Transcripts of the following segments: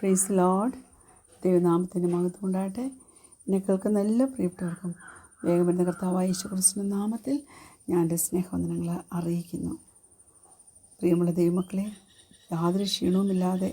Praise Lord. ദൈവനാമത്തിൻ്റെ മഹത്വം ഉണ്ടാകട്ടെ. എന്നെ കേൾക്കുന്ന എല്ലാ പ്രിയപ്പെട്ടവർക്കും വേഗം വരുന്ന കർത്താവായ യേശുക്രിസ്തുവിന്റെ നാമത്തിൽ ഞാൻ എൻ്റെ സ്നേഹവന്ദനങ്ങൾ അറിയിക്കുന്നു. പ്രിയമുള്ള ദൈവമക്കളെ, യാതൊരു ക്ഷീണവുമില്ലാതെ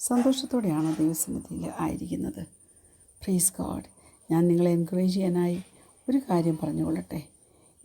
സന്തോഷത്തോടെയാണ് ദൈവസന്നിധിയിൽ ആയിരിക്കുന്നത്. Praise God. ഞാൻ നിങ്ങളെ എൻകറേജ് ചെയ്യാനായി ഒരു കാര്യം പറഞ്ഞുകൊള്ളട്ടെ.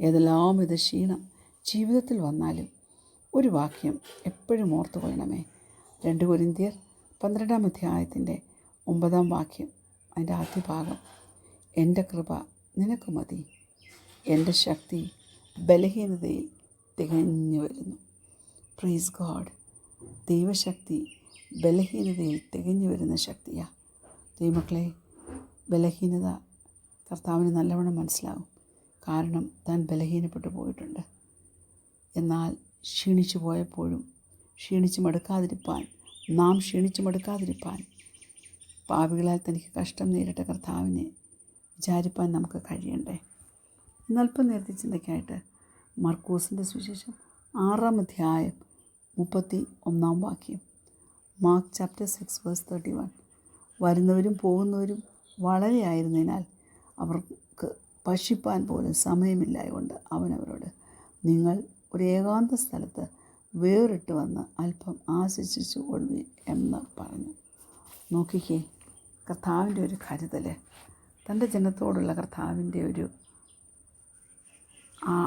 ഏതെല്ലാം ഇത് ക്ഷീണം ജീവിതത്തിൽ വന്നാലും ഒരു വാക്യം എപ്പോഴും ഓർത്തു കൊള്ളണമേ. 2 കൊരിന്ത്യർ 12-ാം അധ്യായത്തിൻ്റെ 9-ാം വാക്യം, അതിൻ്റെ ആദ്യ ഭാഗം, എൻ്റെ കൃപ നിനക്ക് മതി, എൻ്റെ ശക്തി ബലഹീനതയിൽ തികഞ്ഞു വരുന്നു. Praise God. ദൈവശക്തി ബലഹീനതയിൽ തികഞ്ഞു വരുന്ന ശക്തിയാണ്. ദൈവമക്കളെ, ബലഹീനത കർത്താവിന് നല്ലവണ്ണം മനസ്സിലാകും. കാരണം താൻ ബലഹീനപ്പെട്ടു പോയിട്ടുണ്ട്. എന്നാൽ ക്ഷീണിച്ചു പോയപ്പോഴും നാം ക്ഷീണിച്ചു മടുക്കാതിരിപ്പാൻ പാപികളാൽ തനിക്ക് കഷ്ടം നേരിട്ട കർത്താവിനെ വിചാരിപ്പാൻ നമുക്ക് കഴിയണ്ടേ. ഇന്നൽപ്പം നേരത്തെ ചിന്തയ്ക്കായിട്ട് മർക്കോസിൻ്റെ സുവിശേഷം 6-ാം അധ്യായം 31-ാം വാക്യം, മാർക്ക് ചാപ്റ്റർ 6 വേഴ്സ് 31. വരുന്നവരും പോകുന്നവരും വളരെ ആയിരുന്നതിനാൽ അവർക്ക് ഭക്ഷിപ്പാൻ പോലും സമയമില്ലായതുകൊണ്ട് അവൻ അവരോട്, നിങ്ങൾ ഒരു ഏകാന്ത സ്ഥലത്ത് വേറിട്ട് വന്ന് അല്പം ആശ്വസിച്ചു കൊള്ളുവിൻ എന്ന് പറഞ്ഞു. നോക്കിക്കേ, കർത്താവിൻ്റെ ഒരു കരുതൽ, തൻ്റെ ജനത്തോടുള്ള കർത്താവിൻ്റെ ഒരു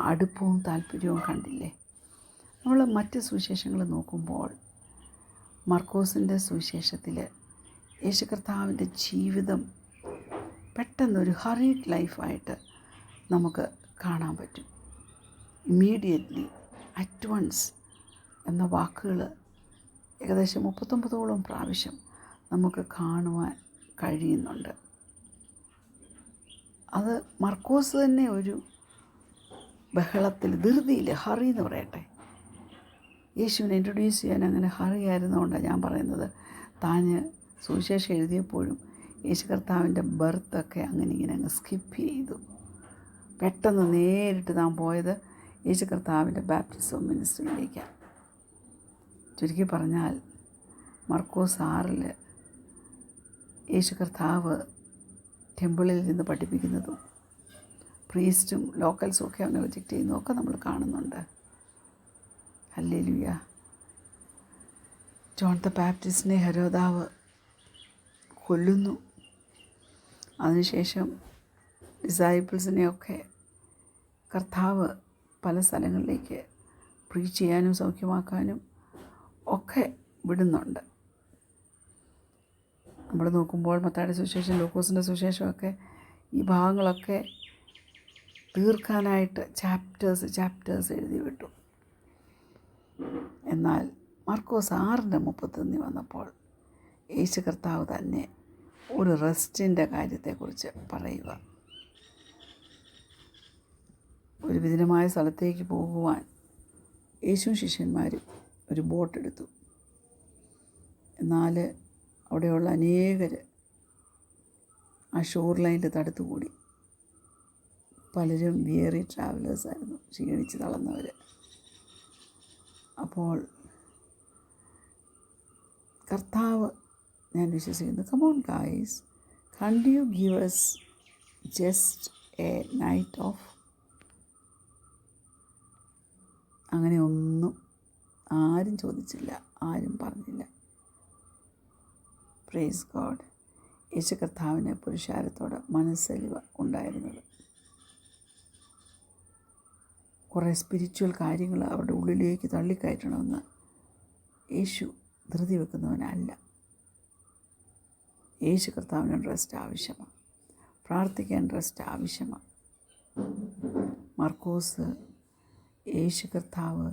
അടുപ്പവും താല്പര്യവും കണ്ടില്ലേ. നമ്മൾ മറ്റ് സുവിശേഷങ്ങൾ നോക്കുമ്പോൾ മർക്കോസിൻ്റെ സുവിശേഷത്തിൽ യേശു കർത്താവിൻ്റെ ജീവിതം പെട്ടെന്നൊരു ഹറീഡ് ലൈഫായിട്ട് നമുക്ക് കാണാൻ പറ്റും. ഇമ്മീഡിയറ്റ്ലി, അറ്റ് വൺസ് എന്ന വാക്കുകൾ ഏകദേശം 39ഓളം പ്രാവശ്യം നമുക്ക് കാണുവാൻ കഴിയുന്നുണ്ട്. അത് മർക്കോസ് തന്നെ ഒരു ബഹളത്തിൽ, ധൃതിയിൽ, ഹറി എന്ന് പറയട്ടെ, യേശുവിനെ ഇൻട്രൊഡ്യൂസ് ചെയ്യാൻ അങ്ങനെ ഹറി ആയിരുന്നുകൊണ്ടാണ് ഞാൻ പറയുന്നത്. താൻ സുവിശേഷം എഴുതിയപ്പോഴും യേശു കർത്താവിൻ്റെ ബർത്തൊക്കെ അങ്ങനെ ഇങ്ങനെ അങ്ങ് സ്കിപ്പ് ചെയ്തു. പെട്ടെന്ന് നേരിട്ട് താൻ പോയത് യേശു കർത്താവിൻ്റെ ബാപ്റ്റിസം മിനിസ്ട്രിയിലേക്കാണ്. ചുരുക്കി പറഞ്ഞാൽ മർക്കോസ് 6-ൽ യേശു കർത്താവ് ടെമ്പിളിൽ നിന്ന് പഠിപ്പിക്കുന്നതും പ്രീസ്റ്റും ലോക്കൽസും ഒക്കെ അവനെ റിജക്റ്റ് ചെയ്യുന്നതൊക്കെ നമ്മൾ കാണുന്നുണ്ട്. ഹല്ലേലൂയ. ജോൺ ദ ബാപ്റ്റിസ്റ്റിനെ ഹെരോദാവ് കൊല്ലുന്നു. അതിനുശേഷം ഡിസൈപ്പിൾസിനെയൊക്കെ കർത്താവ് പല സ്ഥലങ്ങളിലേക്ക് പ്രീച്ച് ചെയ്യാനും സൗഖ്യമാക്കാനും ഒക്കെ വിടുന്നുണ്ട്. നമ്മൾ നോക്കുമ്പോൾ മത്തായിയുടെ സുവിശേഷം, ലൂക്കോസിൻ്റെ സുവിശേഷമൊക്കെ ഈ ഭാഗങ്ങളൊക്കെ തീർക്കാനായിട്ട് ചാപ്റ്റേഴ്സ് എഴുതി വിട്ടു. എന്നാൽ മർക്കോസ് 6:31 വന്നപ്പോൾ യേശു കർത്താവ് തന്നെ ഒരു റെസ്റ്റിൻ്റെ കാര്യത്തെക്കുറിച്ച് പറയുക. ഒരു വിജനമായ സ്ഥലത്തേക്ക് പോകുവാൻ യേശുവും ശിഷ്യന്മാരും ഒരു ബോട്ടെടുത്തു. എന്നാൽ അവിടെയുള്ള അനേകർ ആ ഷോർ ലൈനിൽ തടുത്തുകൂടി. പലരും വിയറി ട്രാവലേഴ്സായിരുന്നു, ക്ഷീണിച്ച് തളർന്നവർ. അപ്പോൾ കർത്താവ്, ഞാൻ വിശ്വസിക്കുന്നു, come on guys, can't you give us just a night off? അങ്ങനെ ഒന്നും ആരും ചോദിച്ചില്ല, ആരും പറഞ്ഞില്ല. Praise God. യേശു കർത്താവിന് പുരുഷാരത്തോട് മനസ്സലിവ് ഉണ്ടായിരുന്നത്. കുറേ സ്പിരിച്വൽ കാര്യങ്ങൾ അവരുടെ ഉള്ളിലേക്ക് തള്ളിക്കയറ്റണമെന്ന് യേശു ധൃതി വെക്കുന്നവനല്ല. യേശു കർത്താവിന് റെസ്റ്റ് ആവശ്യമാണ്, പ്രാർത്ഥിക്കാൻ റെസ്റ്റ് ആവശ്യമാണ്. മർക്കോസ് യേശു കർത്താവ്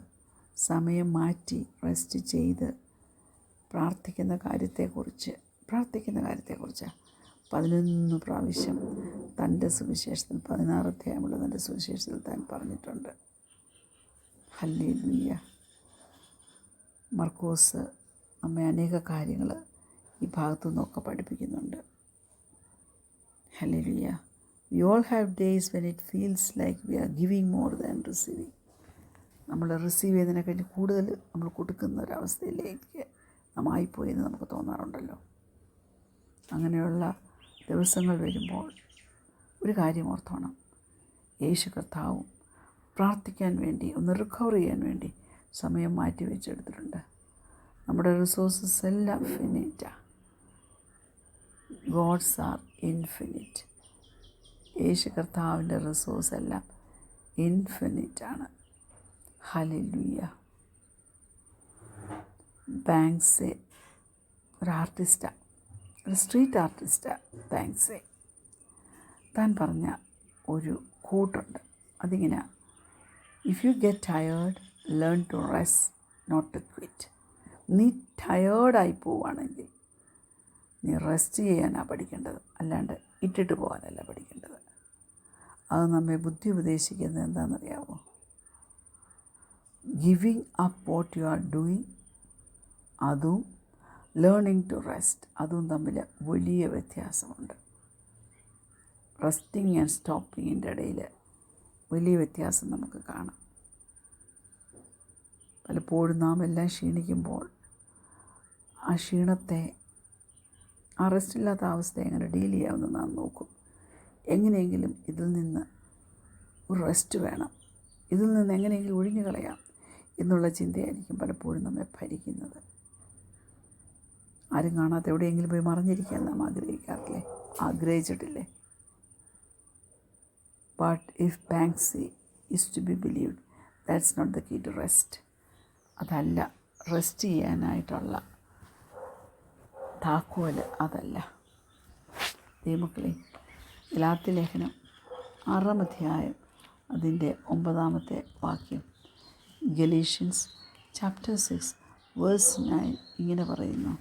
സമയം മാറ്റി റെസ്റ്റ് ചെയ്ത് പ്രാർത്ഥിക്കുന്ന കാര്യത്തെക്കുറിച്ച് 11 പ്രാവശ്യം തൻ്റെ സുവിശേഷത്തിൽ, 16 അധ്യായമുള്ള തൻ്റെ സുവിശേഷത്തിൽ താൻ പറഞ്ഞിട്ടുണ്ട്. ഹല്ലേലൂയ. മർക്കോസ് നമ്മെ അനേക കാര്യങ്ങൾ ഈ ഭാഗത്തു നിന്നൊക്കെ പഠിപ്പിക്കുന്നുണ്ട്. Hallelujah. We all have days when it feels like we are giving more than receiving. നമ്മൾ റിസീവ് ചെയ്തതിനെക്കാട്ടി കൂടുതൽ നമ്മൾ കൊടുക്കുന്ന ഒരവസ്ഥയിലേക്ക് നാം ആയിപ്പോയെന്ന് നമുക്ക് തോന്നാറുണ്ടല്ലോ. അങ്ങനെയുള്ള ദിവസങ്ങൾ വരുമ്പോൾ ഒരു കാര്യം ഓർത്തോണം, യേശു കർത്താവും പ്രാർത്ഥിക്കാൻ വേണ്ടി ഒന്ന് റിക്കവർ ചെയ്യാൻ വേണ്ടി സമയം മാറ്റി വെച്ചെടുത്തിട്ടുണ്ട്. നമ്മുടെ റിസോഴ്സസ് എല്ലാം ഫിനിറ്റാണ്. God's are infinite. യേശു കർത്താവിൻ്റെ റിസോഴ്സ് എല്ലാം ഇൻഫിനിറ്റാണ്. ഹല്ലേലൂയ. ബാങ്ക്സെ ഒരു ആർട്ടിസ്റ്റാണ്, ഒരു സ്ട്രീറ്റ് ആർട്ടിസ്റ്റാണ് ബാങ്ക്സെ. താൻ പറഞ്ഞ ഒരു കൂട്ടുണ്ട്, അതിങ്ങനെ, if you get tired learn to rest not to quit. നീ ടയേർഡായി പോവുകയാണെങ്കിൽ നീ റെസ്റ്റ് ചെയ്യാനാണ് പഠിക്കേണ്ടത്, അല്ലാണ്ട് ഇട്ടിട്ട് പോകാനല്ല പഠിക്കേണ്ടത്. അത് നമ്മെ ബുദ്ധി ഉപദേശിക്കുന്നത് എന്താണെന്നറിയാമോ? Giving up what you are doing, അതും ലേണിംഗ് ടു റെസ്റ്റ്, അതും തമ്മിൽ വലിയ വ്യത്യാസമുണ്ട്. റെസ്റ്റിംഗ് ആൻഡ് സ്റ്റോപ്പിങ്ങിൻ്റെ ഇടയിൽ വലിയ വ്യത്യാസം നമുക്ക് കാണാം. പലപ്പോഴും നാം എല്ലാം ക്ഷീണിക്കുമ്പോൾ ആ ക്ഷീണത്തെ, ആ റെസ്റ്റില്ലാത്ത അവസ്ഥയെ എങ്ങനെ ഡീൽ ചെയ്യാമെന്ന് നാം നോക്കും. എങ്ങനെയെങ്കിലും ഇതിൽ നിന്ന് ഒരു റെസ്റ്റ് വേണം, ഇതിൽ നിന്ന് എങ്ങനെയെങ്കിലും ഒഴിഞ്ഞു കളയാം എന്നുള്ള ചിന്തയായിരിക്കും പലപ്പോഴും നമ്മെ ഭരിക്കുന്നത്. ആരും കാണാത്ത എവിടെയെങ്കിലും പോയി മറിഞ്ഞിരിക്കാൻ നാം ആഗ്രഹിച്ചിട്ടില്ലേ? But if Banksy is to be believed, that's not the key to rest. അതല്ല റെസ്റ്റ് ചെയ്യാനായിട്ടുള്ള താക്കോൽ, അതല്ല. ദൈവമക്കളെ, ഗലാത്യ ലേഖനം 6-ാം അധ്യായം അതിൻ്റെ 9-ാമത്തെ വാക്യം, ഗലേഷ്യൻസ് ചാപ്റ്റർ 6 വേഴ്സ് 9 ഇങ്ങനെ പറയുന്നു: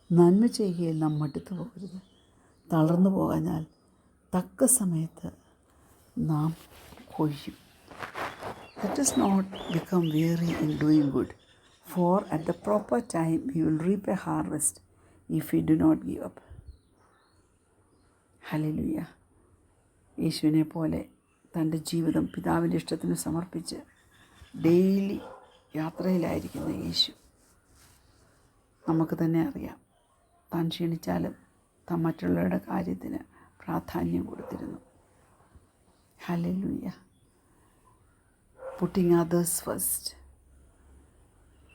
നന്മ ചെയ്യുകയിൽ നാം മടുത്തു പോകരുത്, തളർന്നു പോകാഞ്ഞാൽ തക്ക സമയത്ത് നാം കൊയ്യും. Let us not become weary in doing good, for at the proper time we will reap a harvest if we do not give up. Hallelujah. യേശുവിനെ പോലെ തൻ്റെ ജീവിതം പിതാവിൻ്റെ ഇഷ്ടത്തിന് സമർപ്പിച്ച് ഡെയിലി യാത്രയിലായിരിക്കുന്ന യേശു, നമുക്ക് തന്നെ അറിയാം, താൻ ക്ഷീണിച്ചാലും താൻ മറ്റുള്ളവരുടെ കാര്യത്തിന് പ്രാധാന്യം കൊടുത്തിരുന്നു. Hallelujah. Putting others first.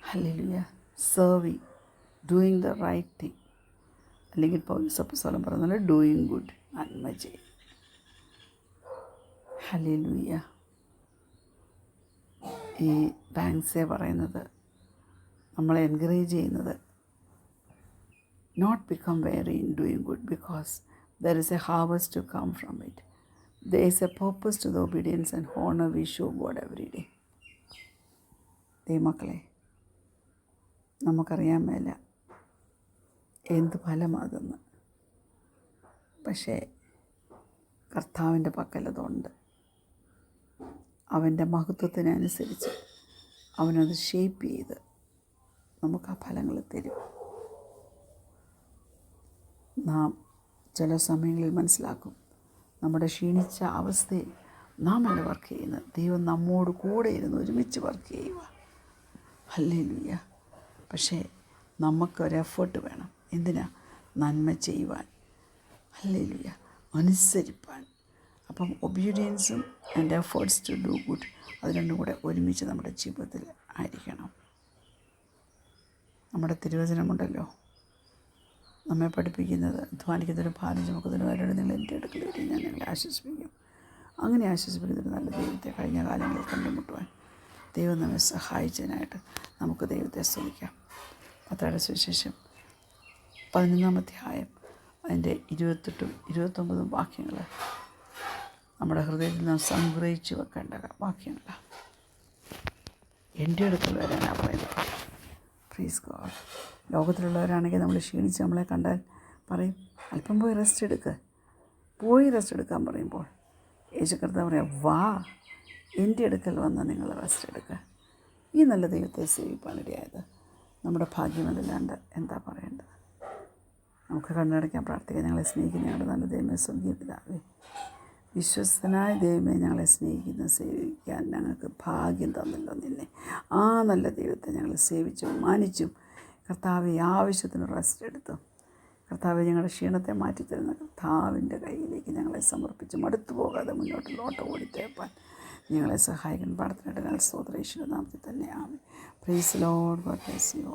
Hallelujah. Serving, doing the right thing, അല്ലെങ്കിൽ പൗലോസ് അപ്പോസ്തലൻ പറയുന്നത് ഡൂയിങ് ഗുഡ്, നന്മ ചെയ്യും. ഹല്ലേലൂയ. ഈ ബാങ്ക്സെ പറയുന്നത്, നമ്മളെ എൻകറേജ് ചെയ്യുന്നത്, not become weary in doing good because there is a harvest to come from it. There is a purpose to the obedience and honor we show God every day. ദൈവമക്കളെ, നമുക്കറിയാൻ മേല എന്ത് ഫലമാകുന്നു, പക്ഷേ കർത്താവിൻ്റെ പക്കലതുണ്ട്. അവൻ്റെ മഹത്വത്തിനനുസരിച്ച് അവനത് ഷേപ്പ് ചെയ്ത് നമുക്ക് ആ ഫലങ്ങൾ തരും. നാം ചില സമയങ്ങളിൽ മനസ്സിലാക്കും, നമ്മുടെ ക്ഷീണിച്ച അവസ്ഥയിൽ നാം അല്ല വർക്ക് ചെയ്യുന്നത്, ദൈവം നമ്മോട് കൂടെ ഇരുന്ന് ഒരുമിച്ച് വർക്ക് ചെയ്യുക. ഹല്ലേലൂയ. പക്ഷേ നമുക്കൊരു എഫേർട്ട് വേണം. എന്തിനാ? നന്മ ചെയ്യുവാൻ. ഹല്ലേലൂയ. അനുസരിപ്പാൻ. അപ്പം ഒബീഡിയൻസും and efforts to do good, അത് രണ്ടും കൂടെ ഒരുമിച്ച് നമ്മുടെ ജീവിതത്തിൽ ആയിരിക്കണം. നമ്മുടെ തിരുവചനമുണ്ടല്ലോ, നമ്മെ പഠിപ്പിക്കുന്നത്, അധ്വാനിക്കുന്നതിന് ഭാരം ചുമക്കുന്നതിന് വരെ നിങ്ങൾ എൻ്റെ അടുക്കൽ വരും, ഞാൻ നിങ്ങളെ ആശ്വസിപ്പിക്കും. അങ്ങനെ ആശ്വസിപ്പിക്കുന്നൊരു നല്ല ദൈവത്തെ കഴിഞ്ഞ കാലങ്ങളിൽ കണ്ടുമുട്ടുവാൻ ദൈവം നമ്മെ സഹായിച്ചതിനായിട്ട് നമുക്ക് ദൈവത്തെ സ്തുതിക്കാം. മത്തായിയുടെ സുവിശേഷം 11-ാം അധ്യായം അതിൻ്റെ 28-ഉം 29-ഉം വാക്യങ്ങൾ നമ്മുടെ ഹൃദയത്തിൽ നാം സംഗ്രഹിച്ച് വെക്കേണ്ട വാക്യങ്ങളാണ്. എൻ്റെ അടുക്കൽ വരാനാണ് പറയുന്നത്. Praise God. ലോകത്തിലുള്ളവരാണെങ്കിൽ നമ്മൾ ക്ഷീണിച്ച് നമ്മളെ കണ്ടാൽ പറയും, അല്പം പോയി റെസ്റ്റ് എടുക്കാൻ പറയുമ്പോൾ യേശു കർത്താവ് പറയാം, വാ എൻ്റെ അടുക്കൽ വന്ന് നിങ്ങൾ റെസ്റ്റ് എടുക്കുക. ഈ നല്ല ദൈവത്തെ സേവിപ്പാനിടയായത് നമ്മുടെ ഭാഗ്യമല്ലാണ്ട് എന്താ പറയേണ്ടത്? നമുക്ക് കണ്ണടയ്ക്കാൻ പ്രാർത്ഥിക്കാം. ഞങ്ങളെ സ്നേഹിക്കുന്ന ഞങ്ങളുടെ നല്ല ദൈവമേ, സ്വർഗീയ പിതാവേ, വിശ്വസ്തനായ ദൈവമേ, ഞങ്ങളെ സ്നേഹിക്കുന്ന സേവിക്കാൻ ഞങ്ങൾക്ക് ഭാഗ്യം തന്നല്ലോ നിന്നെ. ആ നല്ല ദൈവത്തെ ഞങ്ങൾ സേവിച്ചും മാനിച്ചും കർത്താവ് ആവശ്യത്തിന് റെസ്റ്റ് എടുത്തു. കർത്താവ് ഞങ്ങളുടെ ക്ഷീണത്തെ മാറ്റിത്തരുന്ന കർത്താവിൻ്റെ കയ്യിലേക്ക് ഞങ്ങളെ സമർപ്പിച്ച് മടുത്തു പോകാതെ മുന്നോട്ടുള്ള ഓട്ടം ഓടിത്തേപ്പാൻ ഞങ്ങളെ സഹായിക്കാൻ പ്രാർത്ഥനയുടെ സ്തോത്ര യേശുവിന്റെ നാമത്തിൽ തന്നെ amen. Praise the lord. God bless U.